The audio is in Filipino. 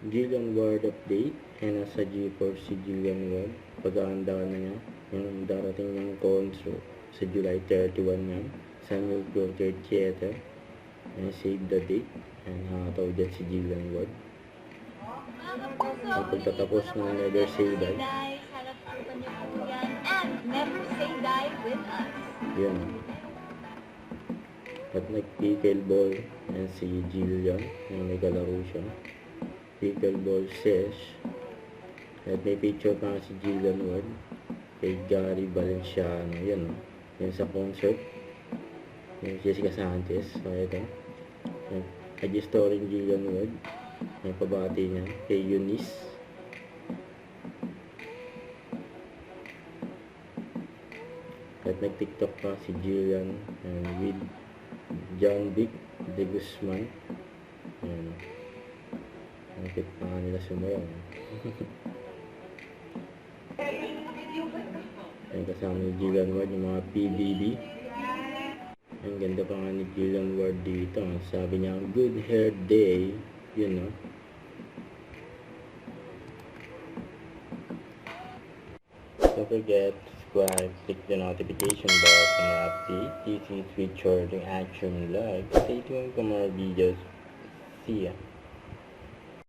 Jillian Ward update. And nasa G4 si Jillian Ward. Pag-aanda na niya yung darating niyang concert sa July 31 yan. Sa Milk Water Theater. And save the date. And nakataw dyan si Jillian Ward. Ang pagtatapos ng Never Say Die. And Never Say Die with us. Yun. At nag-pickleball yan si Jillian. Yung may kalaro siya. Pickleball sesh. At may picture pa si Jillian Ward kay Gary Valenciano. Yan o. Yan sa concert. Yung Jessica Sanchez. So ito. IG story ni Jillian Ward. Yung pabati niya kay Eunice. At nag-tiktok pa si Jillian with John Vic de Guzman. Ayan. Nakit pa nga nila sumayaw. Ayan, kasama ni Jillian Ward yung mga PBB. Ang ganda pa nga ni Jillian Ward dito. Sabi niya, good hair day. Yun, no? Don't forget to subscribe, click the notification bell for more updates. This is Richard, the Action Live. Stay tuned for more videos. See ya.